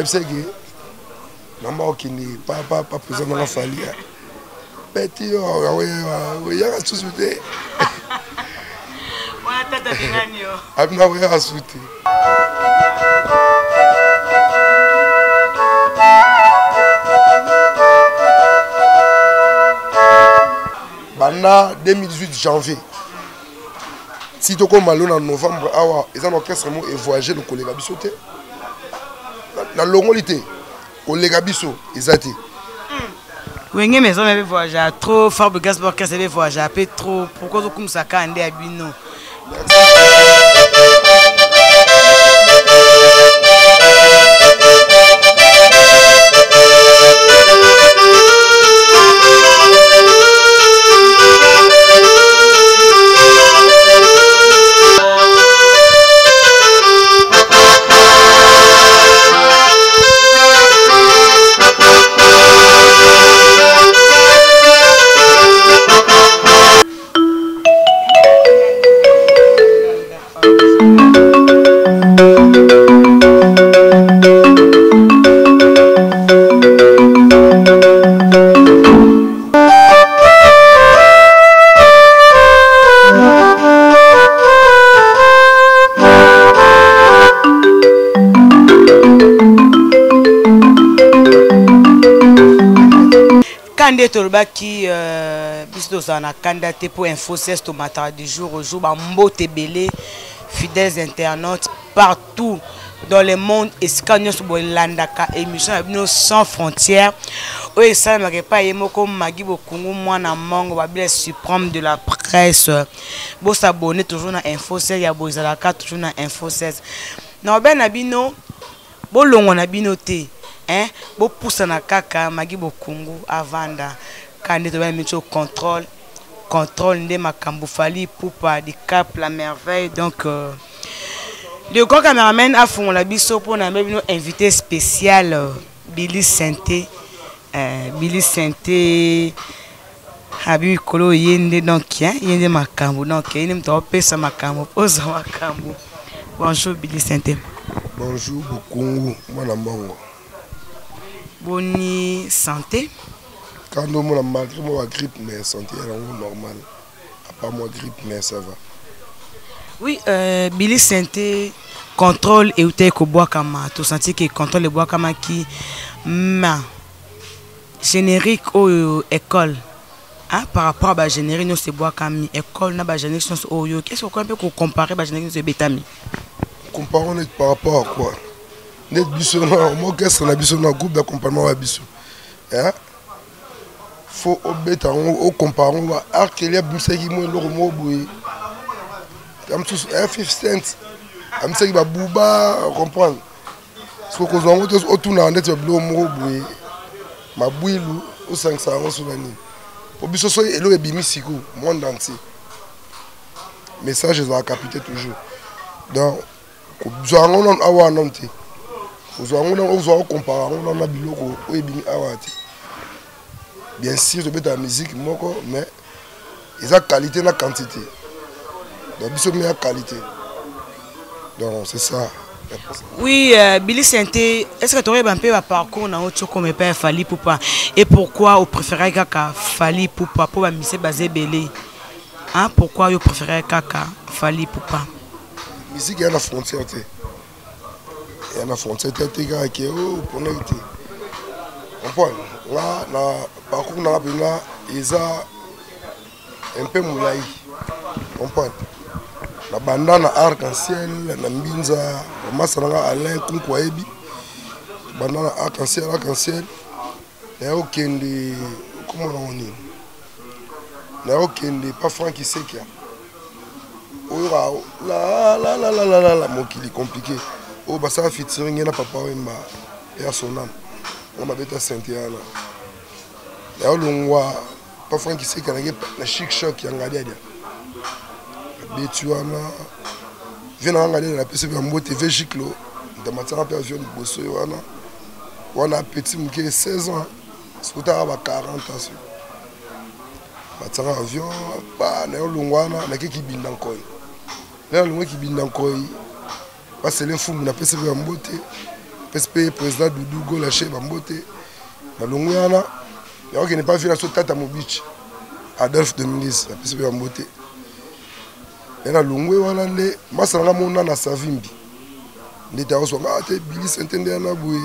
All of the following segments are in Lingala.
c'est que maman qui n'est pas présent dans la famille. Petit, oui, a souté. On a tata binganyo. Abna oui a souté. Bana 2018 janvier. Si tu comme malon en novembre, ils ont orchestre et voyager le collègue Abissoté. La longolité, collègue Abisso, ils ont été. Oui, mais on avait voyagé trop, Fabio Gasper qui avait voyagé un peu trop. Pourquoi vous comme ça quand on est à Bino? Qui a candidaté pour Info 16 au matin du jour au jour, Mbo Tebele, fidèles internautes partout dans le monde, et scanner sur l'Andaka émission sans frontières. Oui, ça ne pas Yemoko Magibo Kongo, moi, na Mango, Babel suprême de la presse. Bon, s'abonner toujours dans Info 16, Yabo Izalaka, toujours dans Info 16. Non, ben, Nabino, bon, l'on a binoté. Hein, bon pousse na kaka Magibo Kongo avanda candidat de contrôle de makambo fali poupa di cap la merveille. Donc le grand caméraman a fond la biso pour na même invité spécial Billy Santé Habi Kolo yende donc yende makambo donc yende mto pesa makambo posa makambo. Bonjour Billy Santé. Bonjour Kongo mwana mbongo. Bonne santé. Quand on a malgré moi grippe, mais santé est normale. À part moi grippe, mais ça va. Oui, Billy Santé contrôle et où bois kama. Tu sens que contrôle le bois kama qui ma générique au école. Hein, par rapport à la générique, nous c'est bois kami école na ba générique nous au yo. Qu'est-ce qu'on peut comparer ba générique c'est bétami? Comparons par rapport à quoi? Net biso na mo orchestre na biso na groupe d'accompagnement wa biso. Hein? Faut obéter au comparons wa arkelia bimseki mo loko mo boye. Am tous 50 cents. Am seki ba buba comprendre. Ce que nous avons autour na net blo mo boye. Ma bouilou au 500 on souveni. Pour biso so elo e bimi siko monde entier. Message za capter toujours. Donc nous avons awa nonte. Nous avons comparé on a biloko awati. Bien sûr, je mets de la musique, mais ils ont qualité et la quantité. Donc, ils ont meilleure qualité. Donc, c'est ça. Oui, Billy Santé, est-ce que tu aurais un peu un parcours dans autre comme pas Fali Poupa? Et pourquoi vous préférez Kaka Fali Poupa pour la basé belé? Hein, pourquoi vous préférez Kaka Fali Poupa? La musique, il y a la frontière. Il y a la frontière qui est pour nous. Là, parcours là, ils ont un peu moulay. La bandana arc-en-ciel, la mbinza, la masana Alain Kunkwaebi, bandana arc-en-ciel, il y a aucun de. Comment on dit? Il n'y a aucun de. Pas Franck Sekia. La mot qui est compliqué. Oh, bah ça va featuring, il y a papa et à son âme. On m'a dit à Saint-Étienne. Il y a un pas Franck Sekia, il y a un chic choc qui a regardé. Betuana, viens regarder la PC de Mbo TV Giclo, dans ma tante avion de Bosso, on a petit qui 16 ans, c'est à 40 ans. Ma tante avion, bah, on a un qui bin dans quoi. Là, le qui bin dans quoi, parce que les fous, on a PC de Mbo TV, PSP président Doudou Golaché Bambote Malongwana il n'y a pas vu la Tata Mobich Adolphe Dominguez la PSP Bambote et la Longwe wana ne masanga mona na Savimbi ndeta oso ngate Billy Sentende na boye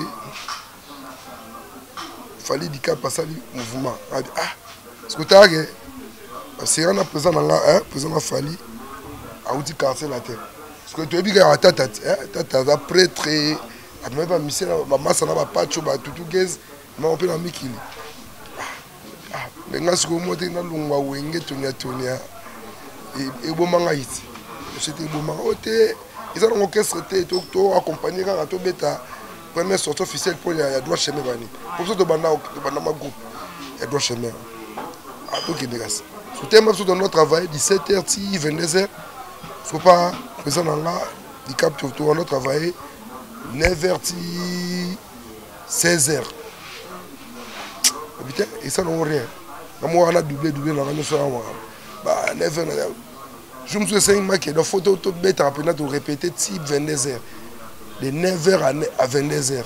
fallait di ka passer le mouvement ah ce que t'as c'est un président là président Fali a outil quartier la terre parce que tu es bien à tata tata prêtre a même pas misé la masse na ba pacho ba tutu gez mais on peut la mikili mais ngas ko monter na lungwa wenge tonia et bon manga iti c'était bon manga oté ils ont orchestre to accompagner quand to beta première sortie officielle pour ya droit chemin bani pour ça de banda ma groupe ya droit chemin à tout qui dégasse sous thème dans notre travail 17h 22h faut pas présent dans là du cap tout on a travaillé 9h 16h putain et ça non rien moi on a doublé dans la soirée bah 9h je me suis 5 marqué de photo tout bête à peine de répéter type 22h de 9h à 22h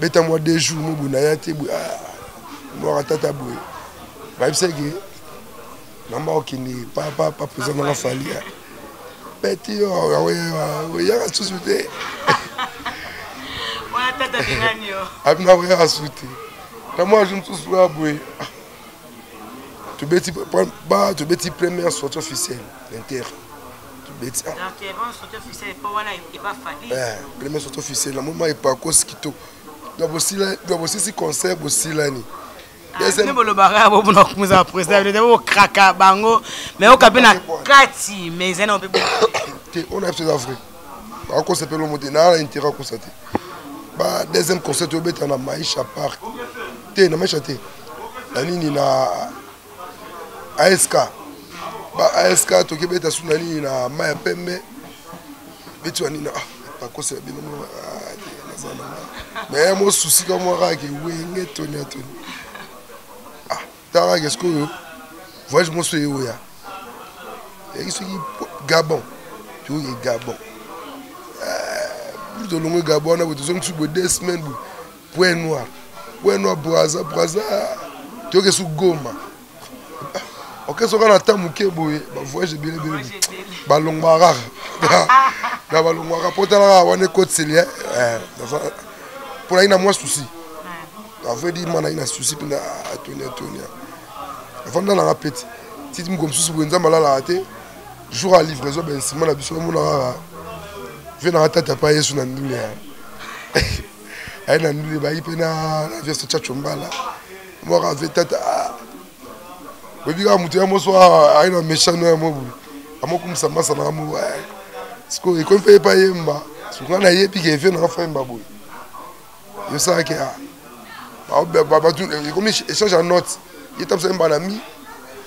bête à moi 2 jours mon bounayate moi tata boué bah c'est que maman qui n'est pas présent dans la famille petit oui il y a la société ouais tata binganio abna ouais à souter moi je me suis souhaité boué tu bêtis première sortie officielle l'Inter tu bêtis donc tu es bon sortie officielle pas voilà il va falloir première sortie officielle la moment est pas cause qui to doit aussi si concert aussi là ni deuxième bolo bara bo na kumuza président de bo kraka bango mais au kabina kati mais ils n'ont pas on a fait ça vrai par contre c'est pas le mot de na intérêt constaté bah deuxième concert tu bêtis na Maïcha Park te na Maïcha te la nini na ASK ba ASK to kebeta sunani na maya pembe bitu ani na pas ko c'est bien mais moi souci comme moi que wenge tonia tara qu'est-ce que voyage moi c'est ya et ce qui Gabon tu vois Gabon plus de longue Gabon on a besoin de 2 semaines point noir Braza tu vois que sous Goma ok so kana tamuke boye ba voyage bien balongwara na balongwara potala wane kotseli pour la ina moi souci a veut dire mana ina souci pina tonia avant dans la petit si tu me comme souci bonza malala ate jour à livraison ben sima na biso mona vient na tata pa yesu na ndule ay na ndule ba ipena na veste chachombala moi avec tata oui, quand tu es un méchant, tu es un méchant. Parce que quand tu pas yemba, tu quand na yepi que fait na fa yemba boy. Yo ça que comme échange en notes, il tape ça yemba na mi,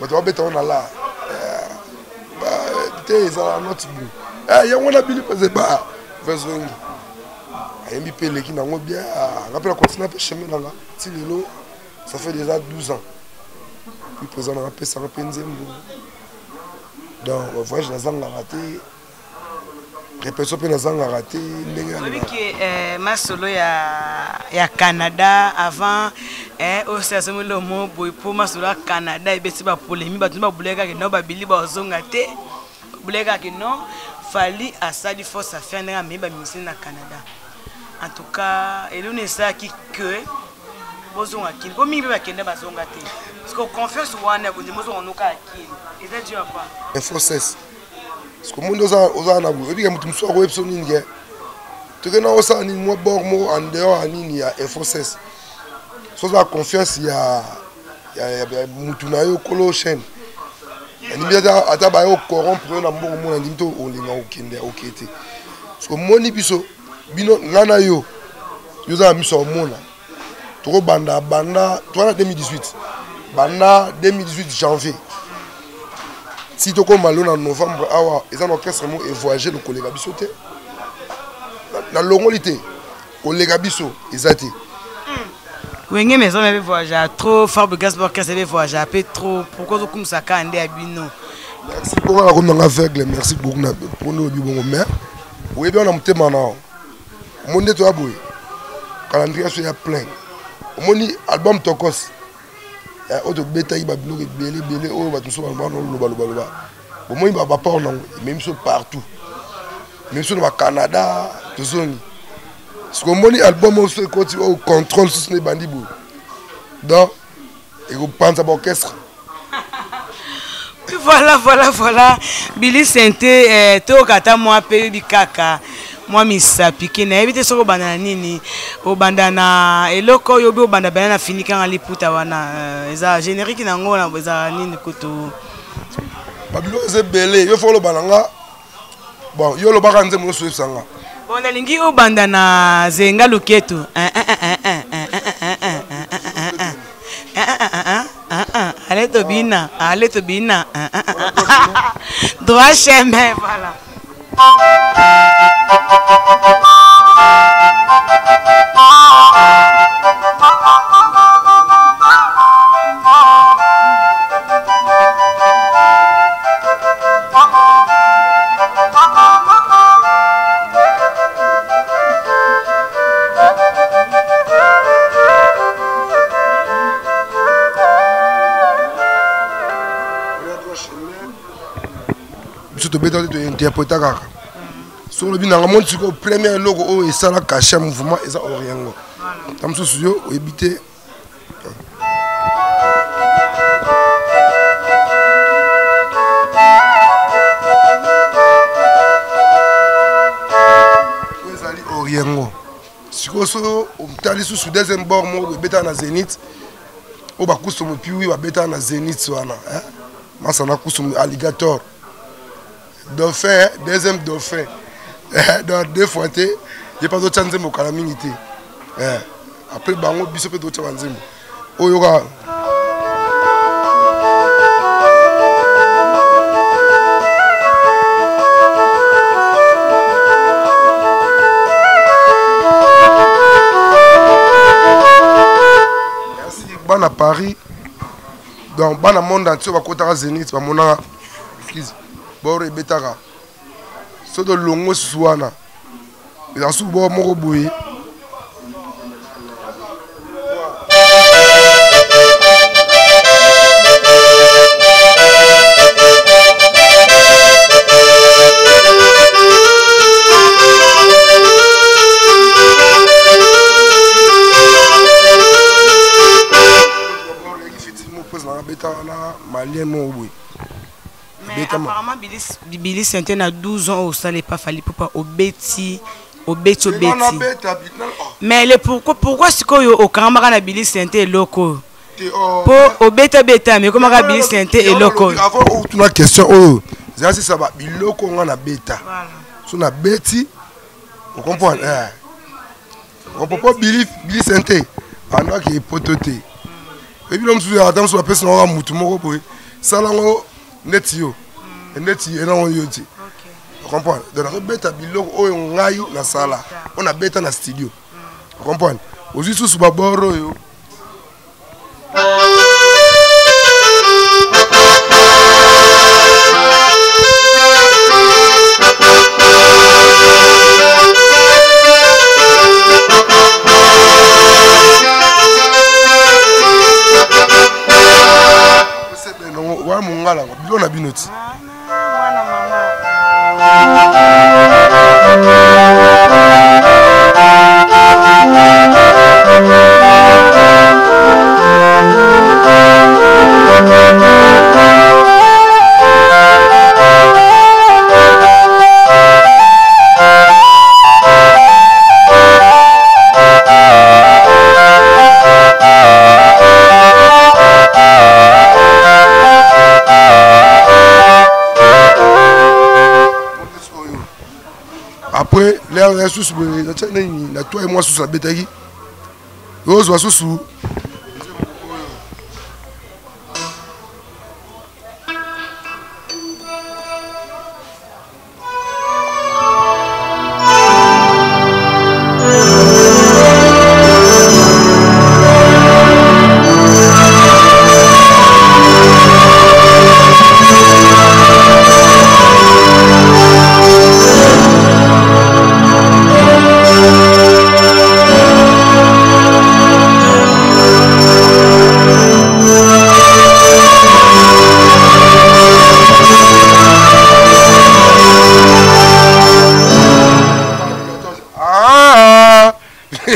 mais tu vas bêter on a là. Te ça la note boy. Ya on a bili pas pas. Version. Ayembi pele qui na ngo bien, rappelle continuer à chemin là. Si lelo ça fait déjà 12 ans. Puis présent dans la paix, ça reprend Zembo. Donc, le voyage dans Zanga raté. Répétition dans Zanga raté. Oui, que Masolo il y a Canada avant au service le mot pour Masolo Canada et bêtis pas polémique, bah tu vas bouler que non, bah Billy bah zongate, bouler que non, fallait à ça du force à faire un mais bah mission na Canada. En tout cas, et l'on est ça qui que bozonga kini ko mingi ba kende bazonga te parce que confiance wana ko ndimozo onuka akini eza dio apa F16 parce que mundo oza na bu ebi mutu mso ko epso ninge to ke na osa ni mo bor mo en dehors anini ya F16 so la confiance ya mutu na yo kolo chaîne ni biata ata ba yo corrompre na mbongo mo na ndimto olinga okende okete parce que moni biso bino ngana yo yoza miso mona Trop banda 2018 banda 2018 janvier si tu comme en novembre awa ils ont orchestre mo et voyager le collègue bisoté la longolité collègue biso ezati wenge maison mais voyager trop Fab Gas orchestre mais voyager peu trop pourquoi comme ça ka ande abino merci pour la comme aveugle merci beaucoup pour nous bon mais oui bien on a mutema na Monde to aboy. Calendrier so ya plein. Omoni album Tokos. Auto beta il va bloquer belé oh va tout ça va loba. Omoni va pas non même so partout. Même so au Canada, tout ça. Ce qu'on moni album on se continue au contrôle sur les bandits. Donc et vous pensez à l'orchestre. Voilà. Billy Sente to kata moi pe bikaka. Moi misapi kina ebite soko banda nini o banda na eloko yo bo banda bana fini kan ali puta wana eza générique na ngona eza nini kutu babilo ze belé yo folo bananga bon yo lo baka nze mo so sanga bon nalingi o banda na zenga luketu allez tobina droit chemin voilà. Tu peux interpréter kaka. Sur le binanga mon tu premier logo et ça la cacher mouvement et ça oriengo. Tam so yo éviter. Vous allez oriengo. Si vous avez sous deuxième bord mo beta na Zénith. O ba kusomo puis ba beta na Zénith wana, hein. Masana kusomo alligator. Dauphin, deuxième dauphin. Dans 2 fois, j'ai pas d'autre chance de calamité. Après, bango biso pe d'autre chance. Oyoga. Merci. Ban à Paris. Donc, ban à monde entier, va côté Zénith, va mon excuse. Bore betaka so do longo suwana ila su bo moko boyi malien mo boyi. Mais apparemment, Billy Sente a 12 ans au salé pas fallu pour pas au bêti. Mais pourquoi c'est qu'au Kamara na Billy Sente est loco? Pour au bêta, mais comment Billy Sente est loco? Avant, tu as une question. Oh, c'est ça, Billy loco, on a bêta. Si on a bêti, on comprend. On peut pas Billy Sente. On a qui est pototé. Et puis, l'homme se dit, attends, sur la personne, on a mouton, ça là, netio et non yoti. Tu comprends? Donc on bêta biloko oyo ngayo na sala. On a bêta na studio. Tu comprends? Aujourd'hui sous baboro yo. Wa mungala bilo na binoti. Après, les sous la toi et moi sous la bétaille. Rose va sous.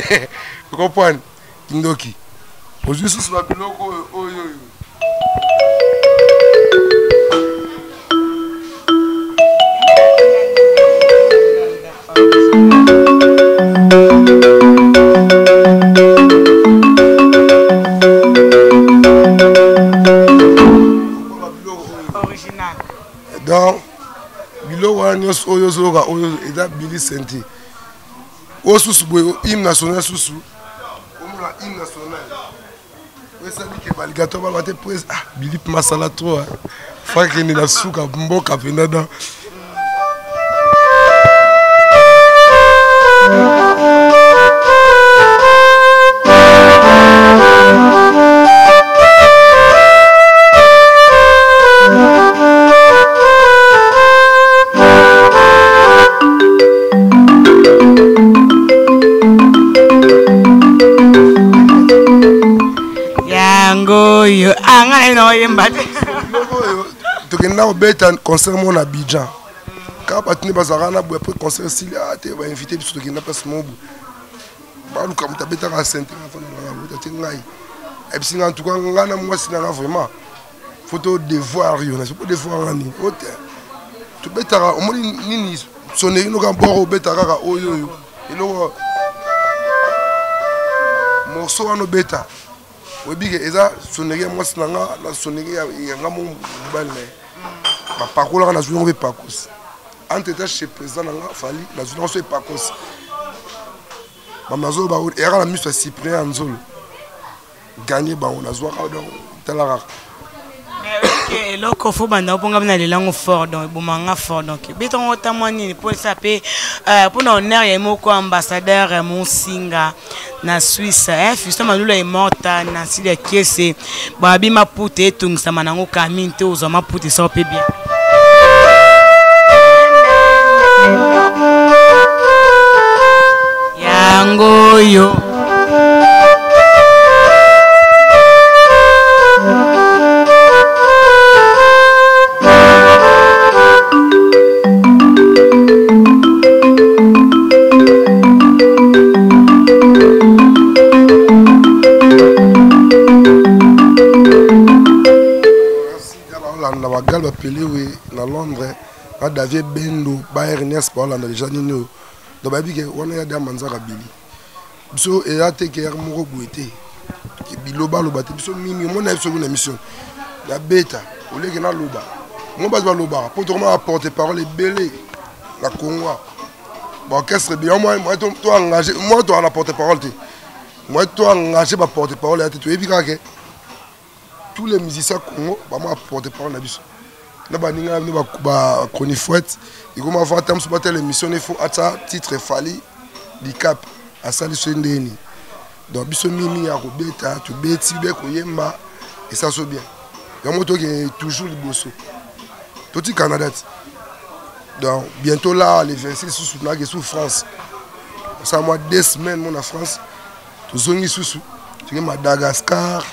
Tu comprends? Kindoki. Aujourd'hui, c'est la biloko. Original. Donc, biloko nyos oyo zoka oyo eza Billy Senti. O susu boy hymne national susu. O la hymne national. Oui, ça dit que Baligato va battre prise. Ah, Billy Masala trop. Faut qu'il ne souka mboka pendant. Yo anga ino yembate tokenda kobeta concert mo na Abidjan ka batini bazalaka na boye après concert sili te bainvité biso tokenda place mobu baluka moto abetaka sente te ngai ebisi nga ntuka nga na mwasi nanga vraiment photo devoir yo naso devoir nga nini ote tobetaka omoni nini soneri noka mboko obeta kaka oyo eloko morceau wana obeta oyebi ke eza sonnerie ya mwasi na nga na sonnerie ya nga mobali na ye bapakolaka nazwi yango mpe pakosi entre temps chez président na nga fali nazwi yango so epakosi bamazolo eyaka na miso ya cyprien ya nzolo ganye bango nazwaka donc tala kaka eloko fo banda oponga bina lelango fort donc ebomanga fort donc bitongo otamwa nini mpo esa mpe mpona honneur ya moko ambassadeur monsinga na Suisse Fiston Malula est morta na sili ya kiese babi maputa etungisama nango kamini te ozwa maputa esa mpe bien yango yo bagal bapeli we na Londres na David Bendo ba Ernest Paulanda déjà nini donc babi ke wana ya da manzaka bili biso eya te ke moko boete ke biloba loba te biso mimi mona biso na mission ya beta oleke na loba mo ba loba pour tout apporter parole belé la Congo ba orchestre bien moi to engagé moi to en porter parole te moi to engagé ba porter parole ya te to ebi ka ke tous les musiciens Congo ba moi porter parole na biso na ba ninga ni ba conifouette et comme avant temps sur battre l'émission il faut à titre fali di cap à sali sondeni donc biso mimi ya ko beta to beti be ko yemba et ça so bien ya moto qui est toujours liboso tout Canada donc bientôt là les 26 sous na sous France ça moi 2 semaines mon en France to zongi sous tu Madagascar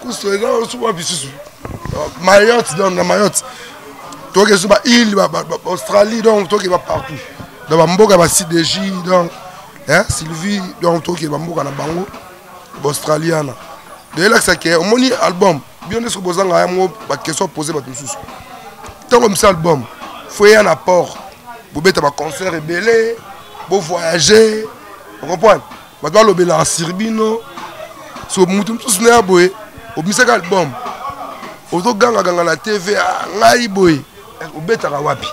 kuso là souvent bisu Mayotte donc na Mayotte toi que sur île Australie donc toi qui va partout dans mboka ba CDJ donc hein Sylvie donc toi qui va mboka na bango australiana de là que ça que moni album bien est-ce que bozanga ya mo ba question poser ba tous tant comme ça album faut y un apport vous beta ba concert belé beau voyager vous comprenez ba doit lobela en Sirbino so mutum tous na boy au misaka album auto ganga na TV ngai boy obetaka wapi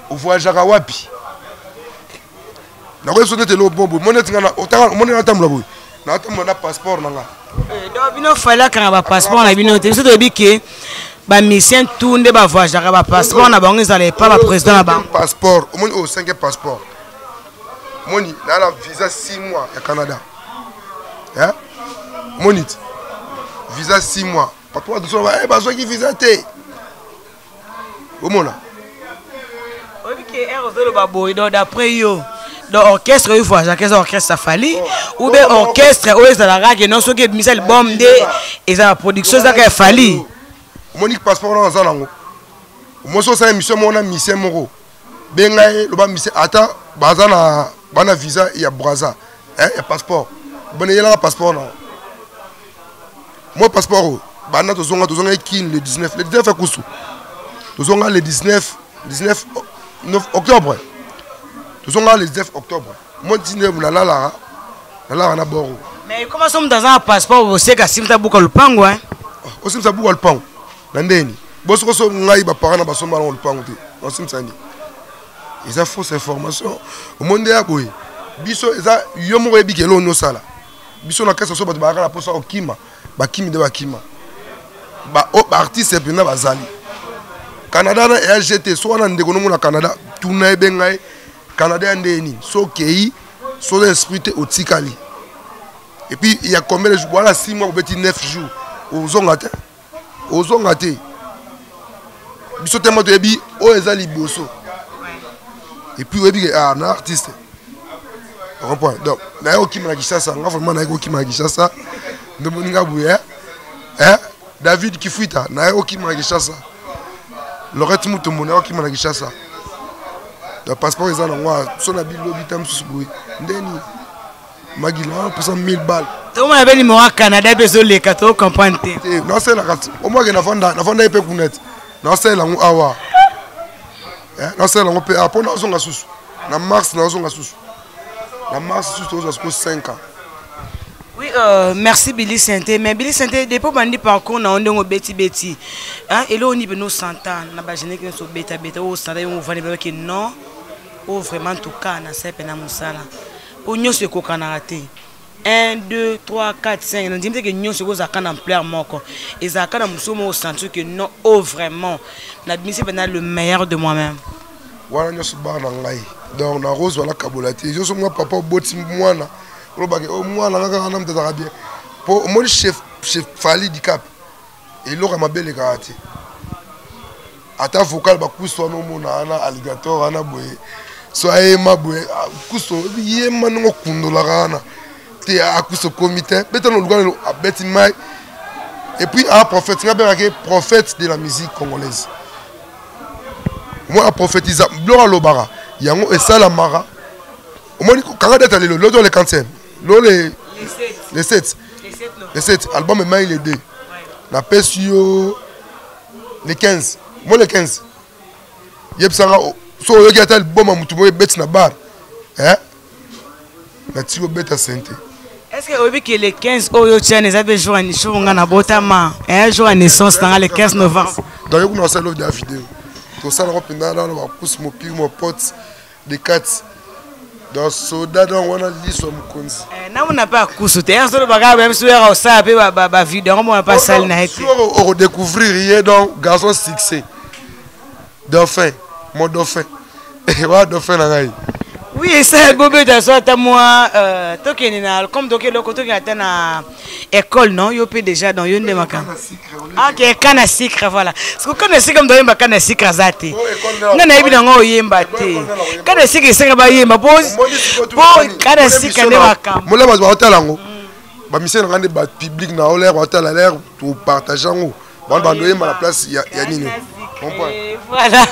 ovoyagaka wapi na ko sonete lo bombo monete ngana otanga monena tambula boy na tambula na passeport nanga donc bino fala kana ba passeport na bino te biso to biki ba mission tunde ba voyagaka ba passeport na bango ezala pas ba président na bango passeport au moins au 5e passeport moni na la visa 6 mois ya Canada hein monite visa 6 mois papa de so ba besoin qui visa te omona obike erozolo ba boy donc d'après yo donc orchestre il voyage qu'est-ce orchestre fali ou bien orchestre ou ça la rage non so que misel bombe de et ça production ça que fali monique passeport dans ça nango mo so ça émission mona mission moko bengai lo ba mission ata bazana bana visa il y a braza il y a passeport bon il y a un passeport non moi passeport bana tozonga kin le 19 à kusu tozonga le 19 octobre tozonga le 19 octobre moi 19 na la na boro mais comment sommes dans un passeport vous savez que simta buka lupango hein o simta buka lupango na ndeni boso so ngai ba parana ba somba na lupango te on simta ni ils a fausse information au monde ya boy biso eza yomo ebike lo no sala biso na kasa so ba ba na posa okima ba kimi de ba kima ba artiste pena bazali Canada na RGT so na ndeko no na Canada tuna ebengai Canada ndeni so kei so l'esprit otikali et puis il y a combien de jours voilà 6 mois ou 9 jours aux ongaté biso tellement de bi o ezali boso et puis webi un artiste on comprend donc na yo ki mangisa ça nga vraiment na yo ki mangisa ça de moninga buye David Kifuita na yo ki mangisa ça Lorette Mutombo na yo ki mangisa ça le passeport est en moi son habit lobby tam sous ndeni magila pour 1000 balles to mo abeli mo Canada bezo le ka to comprendre non c'est la carte au moins que na fonda epé kunet non c'est la awa non c'est la on peut après na zonga susu na mars na zonga susu na mars susu to 5 ans. Oui, merci Billy Santé. Mais Billy Santé, depuis bandi parcours, na onde beti, hein, et là on y peut nous s'entendre, na bagene que nous beta, au stade on va dire que non, oh vraiment tout cas na c'est pena musala. Pour nous ce qu'on a raté. 1, 2, 3, 4, 5. On dit que nous ce qu'on a quand en plein moko. Et ça quand nous sommes au centre que non, oh vraiment, na bisi pena le meilleur de moi-même. Voilà nous se bar na ngai. Donc na rose wala kabolati. Je suis moi papa boti mwana. Au moins, pour moi, chef Fali du Cap, il aura ma belle karaté. Ata vocal, bakuso no mona ana alligator ana boye. Soyez ma boye. Kuso, yé manongo kundo la rana. Te akuso comité. Beto no lugar a beti mai. Et puis un prophète, il y a prophète de la musique congolaise. Moi, un prophétisa, Blora Lobara, Yango et Salamara. Au moins, quand on est l'autre les quantième. Les 7. Les 7. Album est les 2. La PSU les 15. Moi les 15. Yep Sara. So yo qui a album à Moutoumou bet na bar. Hein? Na tio bet à santé. Est-ce que vous que les 15 Oyo Tchane les avez joué un show ngana botama un jour à naissance dans le 15 novembre. Donc yo connaissez l'autre de la vidéo. Tout ça on pendant là on va pousser mon pire mon pote des 4. Dans soda dans on a dit son konzi. Na on n'a pas cousuté. Un seul bagage même si on ça peut ba vidéo on n'a pas salle na été. On redécouvrir hier donc garçon succès. Dauphin, mon dauphin. Et voilà dauphin na ngai. Oui, ça bobé de ça moi tokenina comme donc le côté qui atteint na école non, yo peut déjà dans une de makan. OK, kana sikra voilà. Parce que kana sikra ndo yemba kana sikra zate. Na na ibi ngo yemba te. Kana sikra sikra ba yemba pose. Kana sikra ne makam. Mola ba hôtel ngo. Ba mission ngande ba public na olaire hôtel à l'air tout partager ngo. Ba ba ndoyemba la place ya nini. Comprends? Voilà.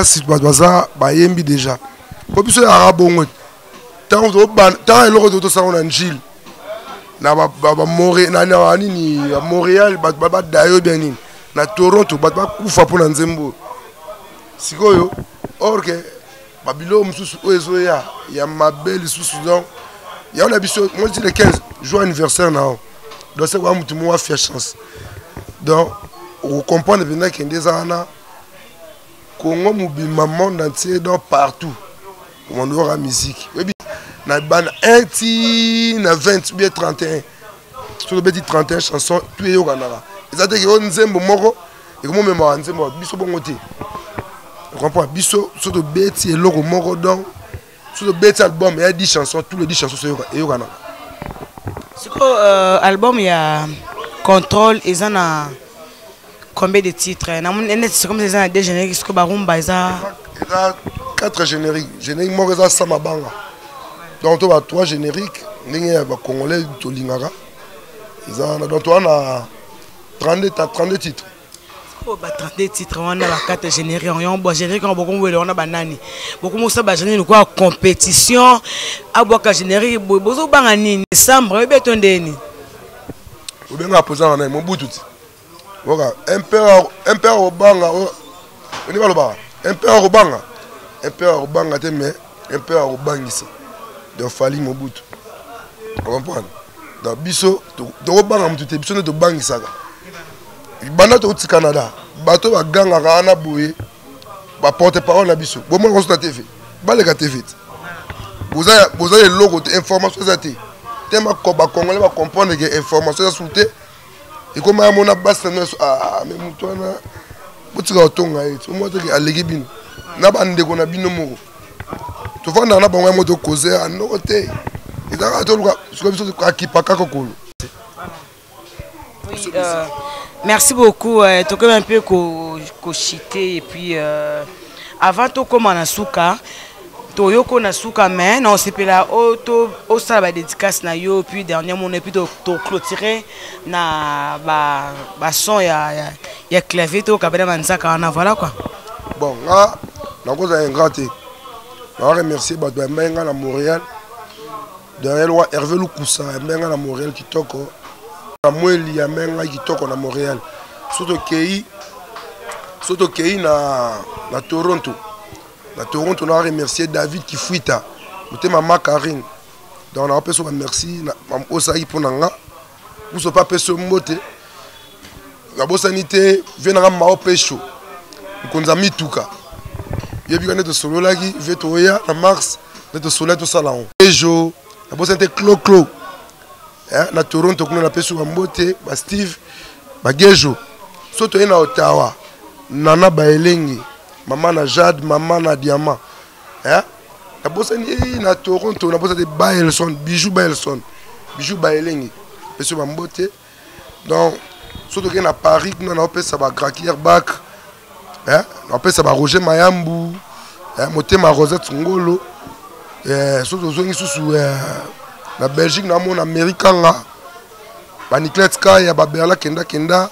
Si baza bayembi déjà po biso arabo ngo tant eloko to na njil na ba Montréal na nini Montréal ba dayo bien nini na Toronto ba kufa pona nzembo sikoyo orke babilo mususu oezo ya mabeli susu donc ya on a biso moi dit le 15 jour anniversaire na donc c'est quoi mutu mo faire chance donc on comprend bien que des ana Congo mobima monde entier donc partout on doit la musique na ban 1 ti na 20 bien 31 sur le petit 31 chansons tout est au Canada et ça dit que on nzembo moko et comment même on nzembo biso bon côté on comprend biso sur le beti et logo moko donc sur le beti album il y a 10 chansons tous les 10 chansons c'est au Canada c'est quoi album il y a contrôle et ça na combien de titres c'est comme ça des génériques ce que barumba il a 4 génériques moko ça samabanga donc tu as 3 génériques ndenge ba congolais to lingaka donc on a 32 titres. Oh, 32 titres, on a 4 génériques, on a générique, on a banani. Beaucoup de génériques, quoi compétition, à boire générique, beaucoup de banani, sambre, béton déni. Ou bien à poser en un mon bout tout. Voilà, un père au banga, on y va le bar. Un père au banga, mais un père au bangis. Donc fallait mon bout. On comprend. Dans biso to banga mutute biso ne to bangisa banda to uti Canada bato ba ganga kana boye ba porte parole na biso bo mo ko sur TV ba le ka TV boza le logo de information ça tema ko ba congolais ba comprendre que information ça souté et comme mon a bas na mais mutwana buti ka tonga et mo to ki alegi bino na ba ndeko na bino moko to fanda na bango mo to causer en noté. Merci beaucoup. Tu as un peu cochité et puis avant tout comme on a souka, Toyoko na souka mais non c'est pas là au salon dédicace na yo puis dernièrement on est plutôt clôturé na ba son ya clavier to kabela manzaka na voilà quoi. Bon là na cause un grand thé. On remercier Badou Menga na Montréal. Derrière loi Hervé Lukusa menga na Montréal kitoko na mweli ya menga kitoko na Montréal soto kei na Toronto na remercier David Kifuita mutema Makarine donc na peso merci na osai ponanga uso pa peso mbote la bosanité venanga mao pecho nkonza mituka yebi ne to solo lagi vetoya na mars ne to solo to salon ejo la c'était Clo na Toronto kuna na peso mbote ba Steve ba Gejo soto ina Ottawa nana ba elengi mama na Jade mama na Diamant la ni na Toronto na bosa de Baelson bijou ba elengi peso mbote donc soto ke na Paris kuna na pesa ba Graquier Bac na pesa ba Roger Mayambu motema Rosette Ngolo soto zongi susu na Belgique na mon américain ba Nicolas Kaya ba Berla kenda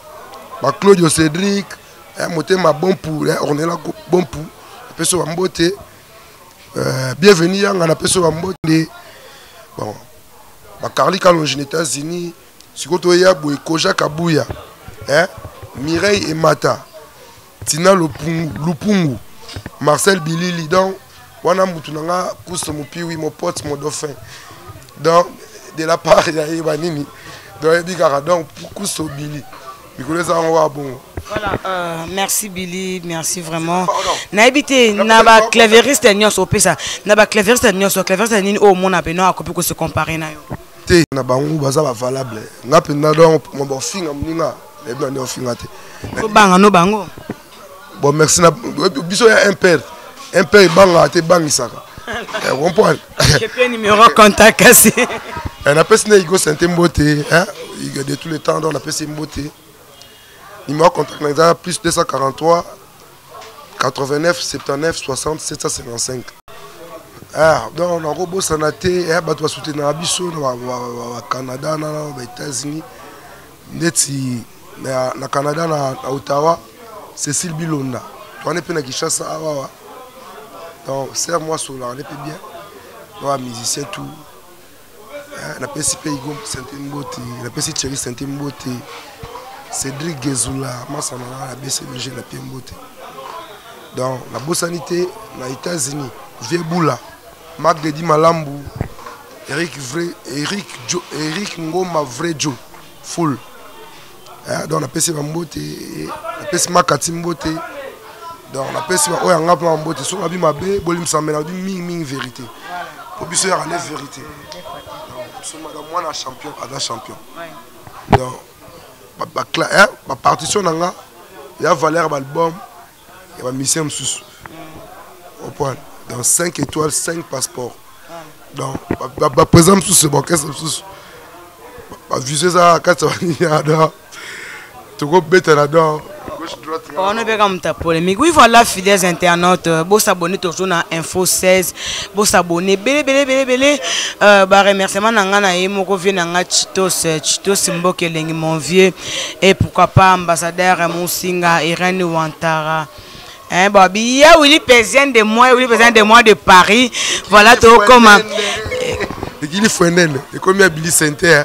ba Claudio Cédric motema bon pour ornela bon pour peso mbote bienvenue yanga na peso mbote bon ba Carly Kalonji aux États-Unis sikoto ya boy Koja Kabuya Mireille et Mata Tina Lupungu Marcel Bilili donc wana mutu nanga kusto mopiwi mon pote mon dauphin donc de la part ya Ibanini donc bikara donc kusto Billy mikolo ça on va bon voilà merci Billy merci vraiment na habité na ba clavieriste nyonso pesa na ba clavieriste nyonso clavieriste nini au mona beno akopi ko se comparer na yo te na bangu baza ba valable ngape na donc mon bon finga mninga et bien on finga te ko banga no bango bon merci na biso ya un père banga te bangisaka on peut j'ai pas numéro contact cassé on appelle ça Igo Santé Mbote il de tous les temps on appelle ça Mbote numéro contact na plus 243 89 79 60 755 donc on a robot sanaté ba to soutenir biso na Canada na États-Unis neti na Canada na Ottawa Cécile Bilonda on est pena Kinshasa awa donc serre-moi sur là on est bien on musicien tout na pesi Peigo Santé Mbote na pesi Thierry Santé Mbote Cédric Gezula masana la BCBG na Mbote donc la bossanité na États-Unis Vieboula Marc Dedi Malambu Eric Ngoma Vrai Joe full donc la pesi Mbote la pesi Makati Mbote donc la pesi oyanga plan Mbote so abi mabe bolim samena du ming vérité pour biso ya la vérité donc so madame moi na champion ada champion donc ma partition nanga il y a valeur l'album il y a mission sous au point dans 5 étoiles 5 passeports donc par exemple sous ce orchestre sous viser ça quand ça va tu go bête là-dedans. On a bien ta polémique. Oui, voilà, fidèles internautes, vous s'abonner toujours dans Info 16, vous s'abonner, belé. Remerciement nangana et moko vient nanga Chitos Mboke lengi mon vieux et pourquoi pas ambassadeur Moussinga Irene Wantara. Babi, ya oui président de moi de Paris. Voilà tout comment. Il faut et comme il y a Billy Sainter,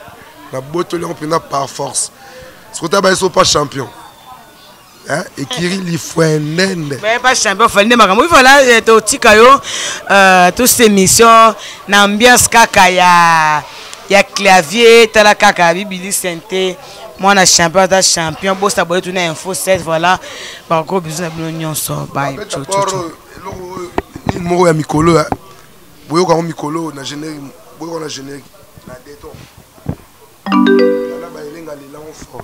la botte on par force. Ce que tu as pas champion. Et Kiri li fouennende. Mais pas champion, fouennende ma oui voilà to tikayo toutes ces missions n'ambiance kaka ya clavier tala kaka Billy Sainté moi na champion boss abonné tout na Info 7 voilà par gros besoin de l'union so bye mo ya mikolo boyo ka mikolo na générique boyo na générique na déton na ba elenga lela on fort.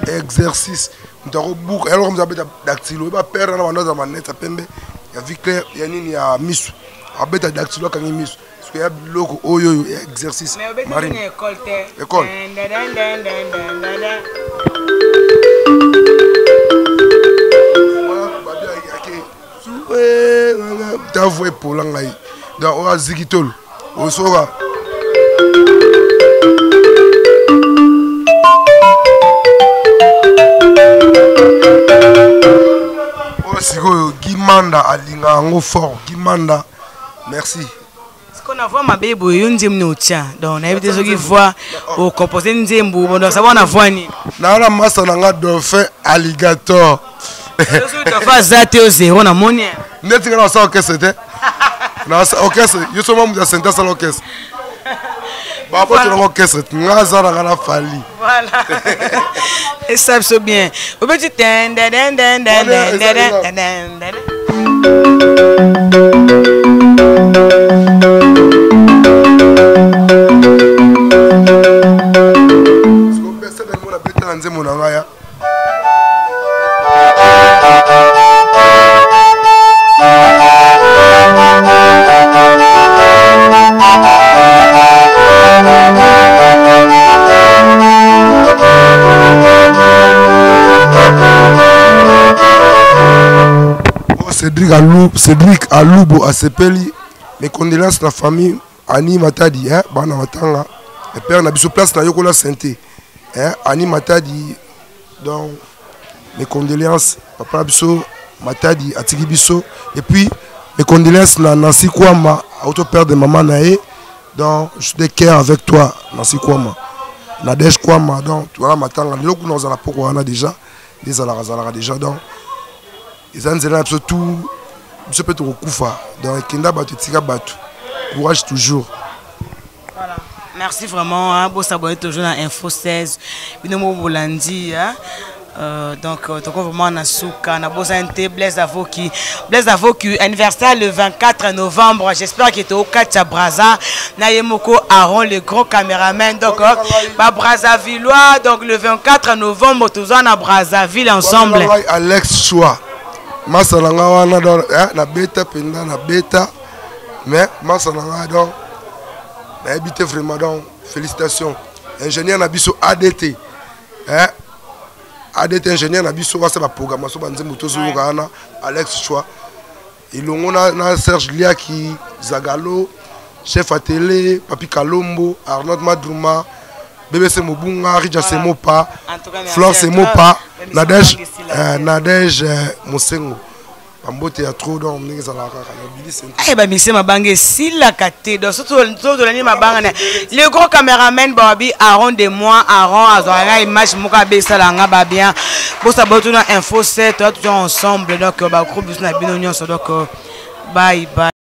Exercice alors on a dactylo ba perdre na banda za maneta pembe ya Victor ya nini ya misu abeta dactylo kangi misu parce que ya loko oyo exercice marine école ta voix pour langai dans o azikitolo o soka Guimanda alinga ngo fort Guimanda merci ce qu'on a voit ma bébé yonzi mnotia donc na éviter ce qui voit au composer nzembu bon ça va on a voix ni na la massa nga dauphin alligator ça va zate au zéro na moni net nga ça orchestre c'était na orchestre yo so mamu za senta ça l'orchestre bah pas tu l'orchestre nga za na fali voilà et ça c'est bien au petit Cédric Aloubo a sepeli mes condoléances à la famille Annie Matadi bana matanga le père na biso place na yokola santé Annie Matadi donc mes condoléances papa biso Matadi atiki biso et puis mes condoléances na Nancy Kwama auto père de maman nae donc je te cœur avec toi Nancy Kwama Nadège Kwama donc tu vois matanga le ku nous en a pourquoi on a déjà des alara déjà donc ils ont tout je peux te recouvrir dans Kenda Batu Tika Batu courage toujours voilà merci vraiment hein vous s'abonner toujours à Info 16 binomo bolandi hein donc vraiment na souka na bozante Blaise Avoki anniversaire le 24 novembre j'espère que tu au Katia Braza na yemoko Aaron le grand caméraman donc ba Brazzavillois donc le 24 novembre tous en à Brazzaville ensemble Alex Choua Masalanga wana donc na beta penda na beta mais masalanga donc na habité vraiment donc félicitations ingénieur na biso ADT ADT ingénieur na biso va sa programmation banze motozo kana Alex Choua ilongo na Serge Liaki Zagalo chef à télé, Papi Kalombo, Arnaud Madrouma, BBC Mobunga, Rija Semopa, Flore Semopa, Nadège Mosengo. Ambote ya trop dans mningi zalaka eh ba mise mabanga sila kate do surtout l'année mabanga le gros caméraman babi Aaron de moi Aaron azwa image muka be sala nga ba bien bo sa boto na info 7 tout ensemble donc ba groupe na bino nyonso donc bye bye.